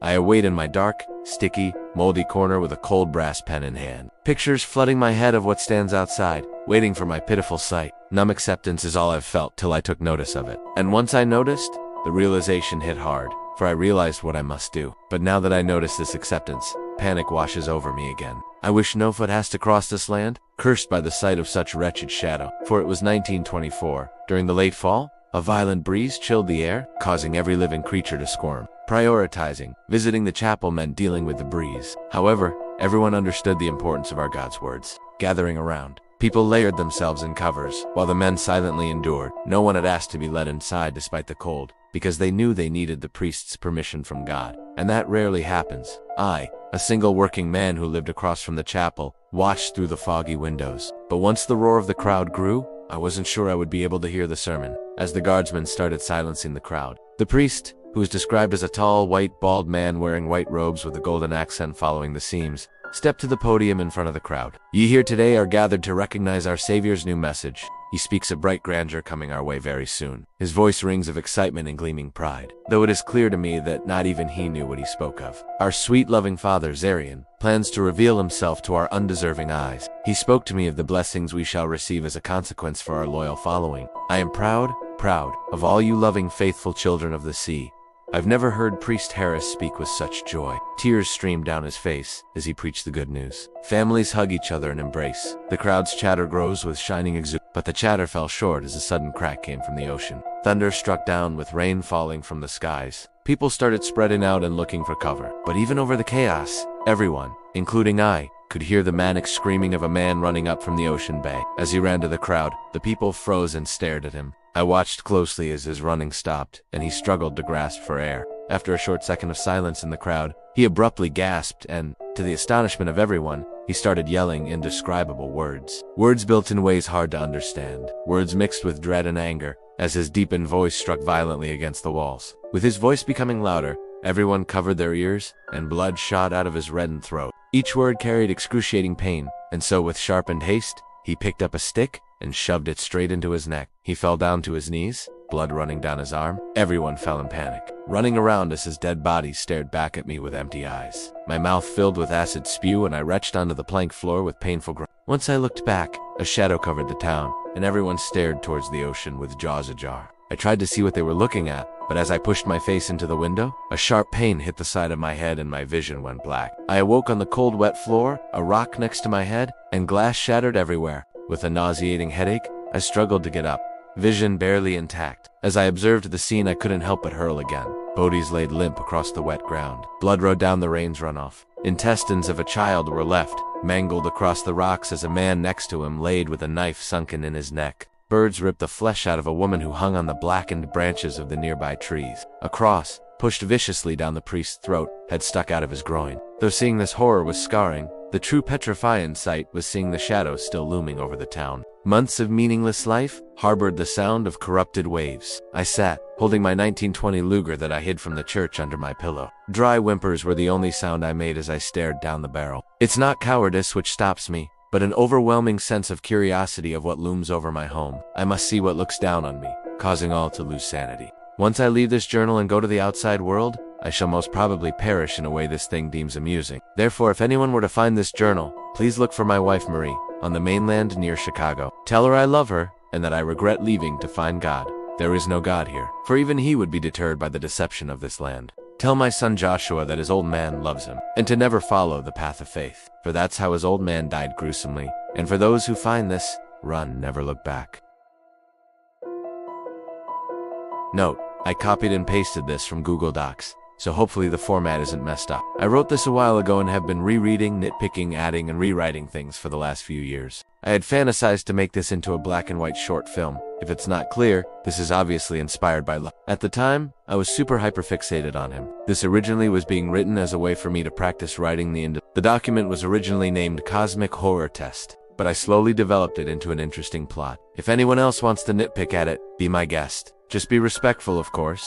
I await in my dark, sticky, moldy corner with a cold brass pen in hand. Pictures flooding my head of what stands outside, waiting for my pitiful sight. Numb acceptance is all I've felt till I took notice of it. And once I noticed, the realization hit hard, for I realized what I must do. But now that I notice this acceptance, panic washes over me again. I wish no foot has to cross this land, cursed by the sight of such wretched shadow. For it was 1924. During the late fall, a violent breeze chilled the air, causing every living creature to squirm. Prioritizing, visiting the chapel meant dealing with the breeze. However, everyone understood the importance of our God's words. Gathering around, people layered themselves in covers, while the men silently endured. No one had asked to be let inside despite the cold, because they knew they needed the priest's permission from God. And that rarely happens. I, a single working man who lived across from the chapel, watched through the foggy windows. But once the roar of the crowd grew, I wasn't sure I would be able to hear the sermon, as the guardsmen started silencing the crowd. The priest, who is described as a tall, white, bald man wearing white robes with a golden accent following the seams, stepped to the podium in front of the crowd. Ye here today are gathered to recognize our Savior's new message. He speaks of bright grandeur coming our way very soon. His voice rings of excitement and gleaming pride, though it is clear to me that not even he knew what he spoke of. Our sweet, loving Father, Zarian, plans to reveal himself to our undeserving eyes. He spoke to me of the blessings we shall receive as a consequence for our loyal following. I am proud of all you loving, faithful children of the sea. I've never heard Priest Harris speak with such joy. Tears streamed down his face as he preached the good news. Families hug each other and embrace. The crowd's chatter grows with shining exuberance, but the chatter fell short as a sudden crack came from the ocean. Thunder struck down with rain falling from the skies. People started spreading out and looking for cover. But even over the chaos, everyone, including I, could hear the manic screaming of a man running up from the ocean bay. As he ran to the crowd, the people froze and stared at him. I watched closely as his running stopped, and he struggled to grasp for air. After a short second of silence in the crowd, he abruptly gasped and, to the astonishment of everyone, he started yelling indescribable words. Words built in ways hard to understand. Words mixed with dread and anger, as his deepened voice struck violently against the walls. With his voice becoming louder, everyone covered their ears, and blood shot out of his reddened throat. Each word carried excruciating pain, and so with sharpened haste, he picked up a stick and shoved it straight into his neck. He fell down to his knees, blood running down his arm. Everyone fell in panic, running around as his dead body stared back at me with empty eyes. My mouth filled with acid spew, and I retched onto the plank floor with painful groans. Once I looked back, a shadow covered the town, and everyone stared towards the ocean with jaws ajar. I tried to see what they were looking at, but as I pushed my face into the window, a sharp pain hit the side of my head and my vision went black. I awoke on the cold, wet floor, a rock next to my head, and glass shattered everywhere. With a nauseating headache, I struggled to get up, vision barely intact. As I observed the scene, I couldn't help but hurl again. Bodies laid limp across the wet ground. Blood rode down the rain's runoff. Intestines of a child were left, mangled across the rocks as a man next to him laid with a knife sunken in his neck. Birds ripped the flesh out of a woman who hung on the blackened branches of the nearby trees. A cross, pushed viciously down the priest's throat, had stuck out of his groin. Though seeing this horror was scarring, the true petrifying sight was seeing the shadows still looming over the town. Months of meaningless life harbored the sound of corrupted waves. I sat, holding my 1920 Luger that I hid from the church under my pillow. Dry whimpers were the only sound I made as I stared down the barrel. It's not cowardice which stops me, but an overwhelming sense of curiosity of what looms over my home. I must see what looks down on me, causing all to lose sanity. Once I leave this journal and go to the outside world, I shall most probably perish in a way this thing deems amusing. Therefore, if anyone were to find this journal, please look for my wife Marie, on the mainland near Chicago. Tell her I love her, and that I regret leaving to find God. There is no God here, for even he would be deterred by the deception of this land. Tell my son Joshua that his old man loves him, and to never follow the path of faith, for that's how his old man died gruesomely. And for those who find this, run, never look back. Note: I copied and pasted this from Google Docs, so hopefully the format isn't messed up. I wrote this a while ago and have been rereading, nitpicking, adding, and rewriting things for the last few years. I had fantasized to make this into a black and white short film. If it's not clear, this is obviously inspired by love. At the time, I was super hyperfixated on him. This originally was being written as a way for me to practice writing the document was originally named Cosmic Horror Test, but I slowly developed it into an interesting plot. If anyone else wants to nitpick at it, be my guest. Just be respectful, of course.